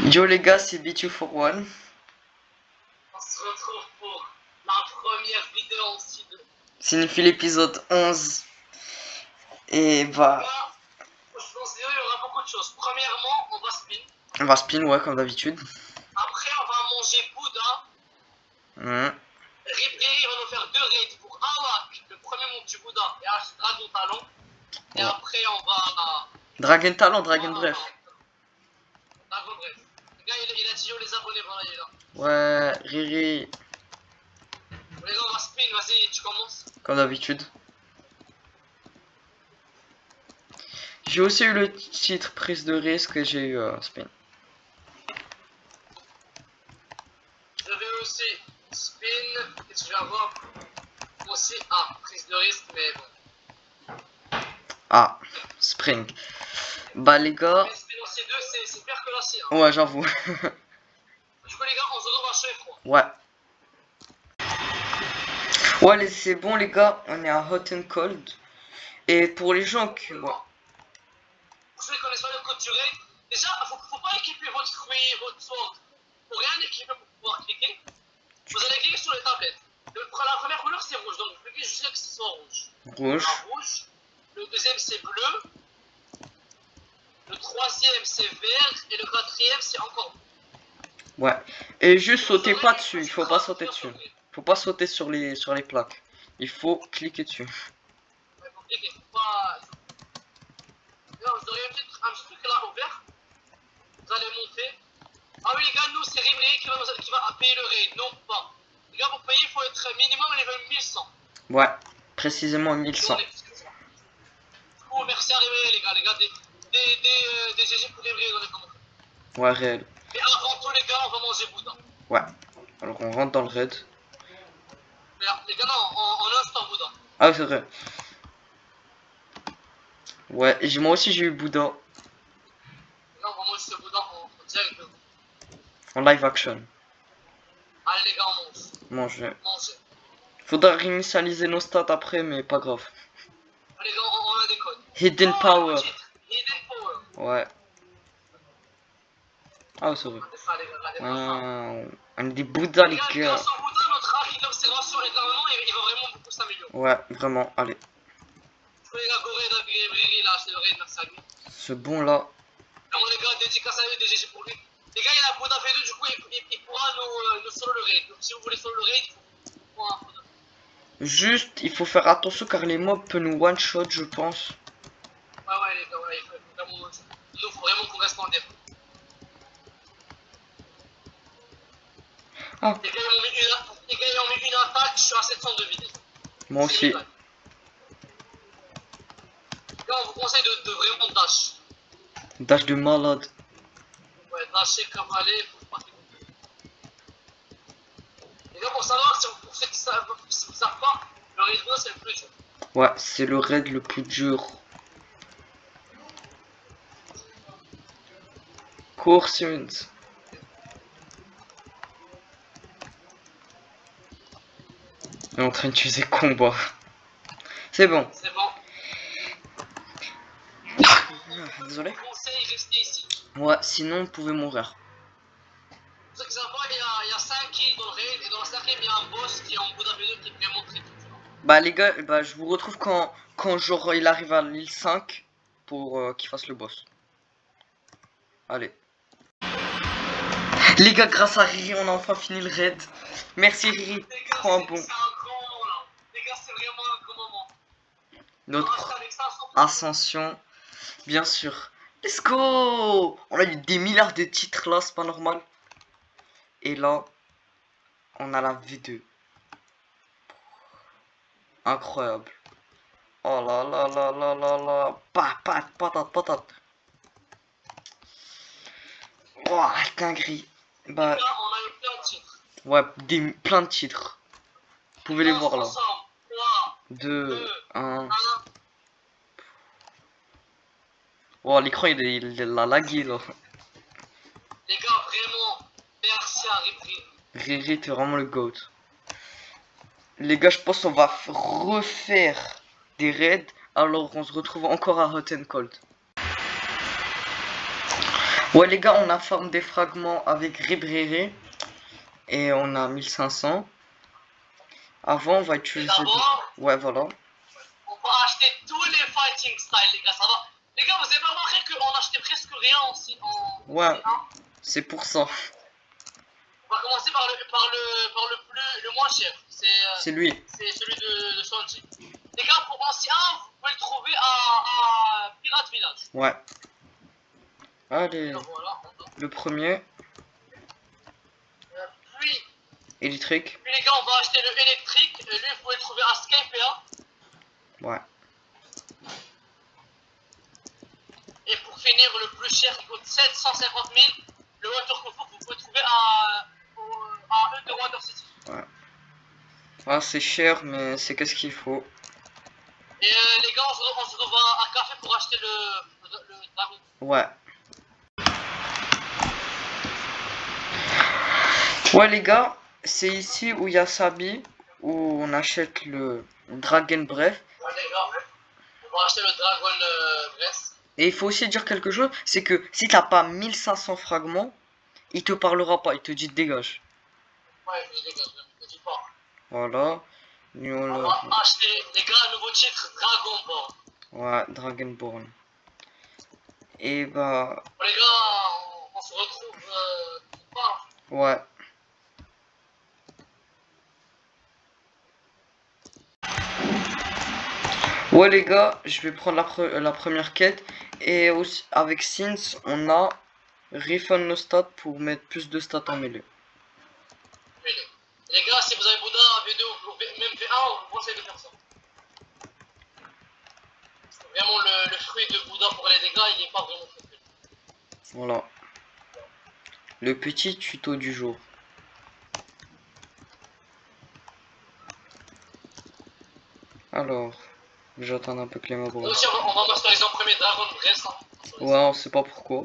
Yo les gars, c'est B241. On se retrouve pour la première vidéo en style. Signifie l'épisode 11. Et bah, Là, je pense qu'il y aura beaucoup de choses. Premièrement, on va spin. on va spin, ouais, comme d'habitude. Après, on va manger Bouddha. Ribéry va nous faire 2 raids pour Awak, le premier move du Bouddha, et H Dragon Talon. Et Ouais. après, on va. Dragon Talent, Dragon Bref. Dragon Bref. Le gars, il a dit yo les abonnés, voilà, il est là. Ouais, Riri, Les gars, on va spin, vas-y, tu commences. comme d'habitude. J'ai aussi eu le titre prise de risque et j'ai eu spin. Je vais aussi spin. Qu'est-ce que je vais avoir? Moi aussi, prise de risque, mais bon. Ah, Spring. Bah les gars. Mais spin en C2, c'est pire que la C. Hein. Ouais, j'avoue. Du coup, les gars, on se retrouve à chaud et froid. Ouais. Ouais, c'est bon les gars, on est à Hot and Cold. Et pour les gens qui... Ouais. Pour ceux qui connaissent pas le code du raid, déjà, faut pas équiper votre fruit, votre sword. Faut rien équiper pour pouvoir cliquer. Vous allez cliquer sur les tablettes. La première couleur c'est rouge, donc vous cliquez juste que ce soit rouge. Rouge. Rouge. Le deuxième c'est bleu. Le troisième c'est vert. Et le quatrième c'est encore bleu. Ouais. Et juste sautez pas dessus, il faut pas sauter dessus. Faut pas sauter sur les plaques. Il faut cliquer dessus. Ouais, faut cliquer, faut pas. Là, vous aurez un petit truc là ouvert. Vous allez monter. Ah oui les gars, nous c'est Rimri qui va payer le raid, non pas. Les gars, pour payer, il faut être minimum level 1100. Ouais, précisément 1100. Du coup, merci à Rimri les gars, des GG pour Rimri dans les commentaires. Ouais, réel. Mais avant tout les gars, on va manger Bouddha. Ouais. Alors on rentre dans le raid. Mais les gars, non, en instant Bouddha. Ah, c'est vrai. Ouais, moi aussi j'ai eu Bouddha. Les gars, on va manger ce Bouddha en direct. En live action. Allez les gars, on mange. Manger. Manger. Faudra réinitialiser nos stats après, mais pas grave. Allez les gars, on a des codes. Hidden Power. Hidden Power. Ouais. Ah, c'est vrai. Regardez ça les gars, regardez ça. On est des Bouddhas les Les gars, gars. grâce au Bouddha, notre arc d'observation éternellement, il va vraiment beaucoup s'améliorer. Ouais, vraiment, allez. Du coup les gars, go raid avec Rimri là, c'est le raid, merci à lui. Ce bon là. Vraiment les gars, dédicace à lui, des GG pour lui. Les gars, il a Bouddha V2, du coup, il pourra nous solo le raid. Donc si vous voulez solo le raid, il faut un Bouddha. Juste, il faut faire attention car les mobs peuvent nous one shot, je pense. Ouais, les gars, il faut vraiment. Il nous faut vraiment qu'on reste en défaut. Ah. Les gars, ils ont mis une attaque, je suis à 700 de vie. Moi aussi. Les gars, on vous conseille de vraiment dash. Dash de malade. Ouais, dasher, cavaler, faut pas t'écouter. Les gars, pour savoir, pour ceux qui savent pas, le raid Bouddha c'est le plus dur. Ouais, c'est le raid le plus dur. Course. On est en train d'utiliser combat. C'est bon. C'est bon. Désolé. Je vous conseille de rester ici. Ouais, sinon on pouvait mourir. Pour ceux qui savent pas, il y a 5 kills dans le raid, et dans la 5ème, il y a un boss qui est en Bouddha V2 qui est vraiment très dur. Bah les gars, bah je vous retrouve quand genre il arrive à l'île 5 pour qu'il fasse le boss. Allez. Les gars, grâce à Riri, on a enfin fini le raid. Merci Riri, trop un bon. C'est un grand moment là. Les gars, c'est vraiment un grand moment. Notre ascension, bien sûr. Let's go! On a eu des milliards de titres là, c'est pas normal. Et là, on a la V2. Incroyable. Oh là là là là là là. Patate. Oh, dinguerie. Bah, là, on a eu plein de titres. Ouais, plein de titres. Vous pouvez les voir là. 3, 2, 1. Oh, l'écran il a lagué là. Les gars, vraiment, merci à Riri. Riri, t'es vraiment le GOAT. Les gars, je pense qu'on va refaire des raids. Alors, on se retrouve encore à Hot and Cold. Ouais les gars, on a formé des fragments avec Ribriri et on a 1500. Avant on va utiliser... Ouais voilà. On va acheter tous les fighting styles les gars, ça va. Les gars, vous avez pas remarqué qu'on achetait presque rien en Ouais, C1. c'est pour ça. On va commencer par le moins cher. C'est lui. C'est celui de Sanji. Les gars, pour ancien, vous pouvez le trouver à Pirate Village. Ouais. Allez, Voilà, le premier. puis Électrique. les gars, on va acheter le électrique. Lui, vous pouvez le trouver à Skypea. Ouais. Et pour finir, le plus cher qui coûte 750 000, le Water Kung Fu, vous pouvez le trouver à Underwater City. Ouais. Ah, c'est cher, mais c'est qu'est-ce qu'il faut. Et les gars, on se retrouve à café pour acheter le dragon. Ouais. Ouais les gars, c'est ici où il y a Sabi, où on achète le Dragon Breath. Ouais les gars, on va acheter le Dragon Breath. Et il faut aussi dire quelque chose, c'est que si t'as pas 1500 fragments, il te parlera pas, il te dit dégage. Ouais, je dégage, je dis pas. Voilà. On va acheter, les gars, un nouveau titre, Dragon Ball. Ouais, Dragonborn. Et bah... Bon, les gars, on se retrouve pas. Ouais. Ouais les gars, je vais prendre la première quête. Et aussi, avec Sins, on a refund nos stats pour mettre plus de stats en mêlée. Les gars, si vous avez Bouddha, V2 ou même V1, on vous conseille de faire ça. Vraiment, le fruit de Bouddha pour les dégâts, il est pas vraiment très faible. Voilà. Le petit tuto du jour. Alors, j'attends un peu que les mobs. Nous aussi, on va masteriser en premier Dragon Breath. Ouais, on sait pas pourquoi.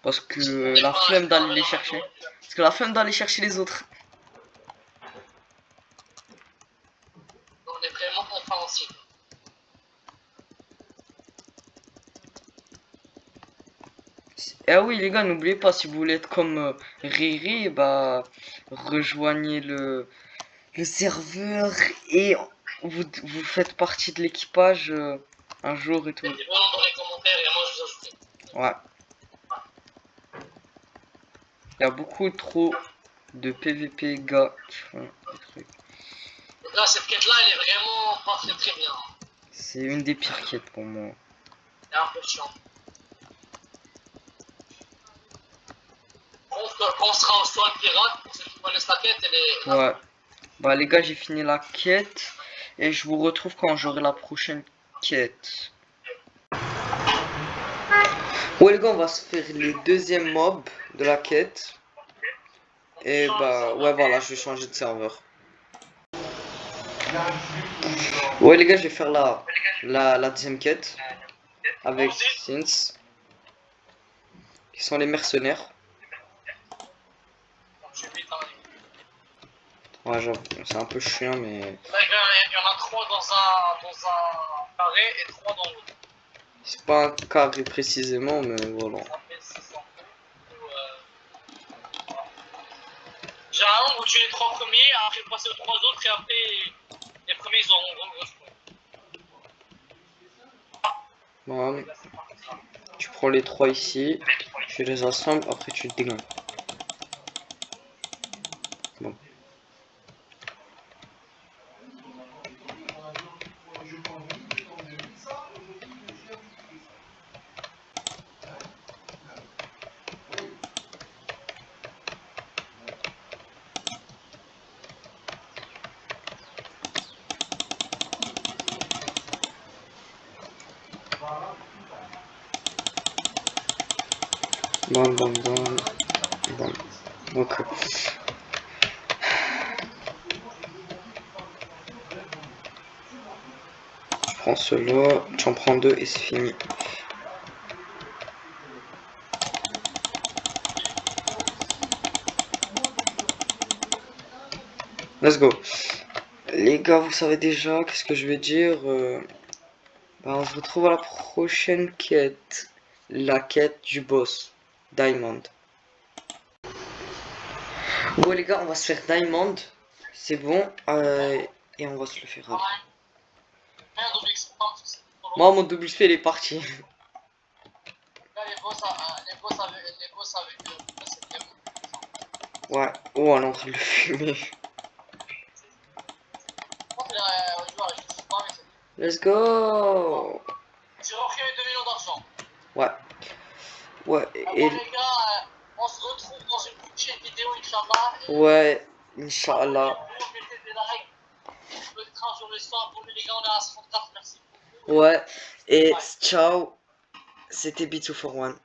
Parce que la flemme d'aller les chercher. Parce que la flemme d'aller chercher les autres. On est vraiment offensif. Ah oui les gars, n'oubliez pas, si vous voulez être comme Riri, bah rejoignez le serveur et vous faites partie de l'équipage un jour et tout. Mettez vos noms dans les commentaires et moi je vous ajouterai. Ouais. Il y a beaucoup trop de PVP gars qui font des trucs. Donc là, cette quête-là, elle est vraiment pas très très bien. C'est une des pires quêtes pour moi. Elle est un peu chiant. Quand on sera au Soin Pirate, pour ceux qui connaissent la quête, elle est... Ouais. Bah les gars, j'ai fini la quête. Et je vous retrouve quand j'aurai la prochaine quête. Ouais les gars, on va se faire les deuxièmes mobs de la quête. Et bah ouais voilà, je vais changer de serveur. Ouais les gars, je vais faire la deuxième quête. Avec Sins. Qui sont les mercenaires. Ouais genre, c'est un peu chiant mais... Il y en a 3 dans un carré et 3 dans l'autre. C'est pas un carré précisément, mais voilà. Généralement, vous tuez les 3 premiers, après vous passez aux 3 autres et après les premiers ils auront respawn. Voilà. Tu prends les 3 ici, tu les assembles, après tu les déglingues. Bon. Bam bam bam. Bam. Ok. Tu prends ceux-là, tu en prends 2 et c'est fini. Let's go. Les gars, vous savez déjà, qu'est-ce que je vais dire bah, on se retrouve à la prochaine quête. La quête du boss. Diamond. Bon les gars, on va se faire Diamond. C'est bon. Et on va se le faire. Ouais. Fais un double XP, pas un souci. Moi mon double XP il est parti. Là, les boss avec c'est vraiment. Ouais. Oh on est en train de le fumer. Je pense que je sais pas, mais c'est. Let's go. J'ai repris mes 2 millions d'argent. Ouais. Ouais. Bon, Et... les gars, on se retrouve dans une prochaine vidéo, Inch'Allah. Ouais. Inch'Allah. Abonnez-vous, mettez des likes. Peut-être un jour le soir. Pour les gars, on est à 64. Merci beaucoup. Ouais. Et Ouais. ciao. C'était B241.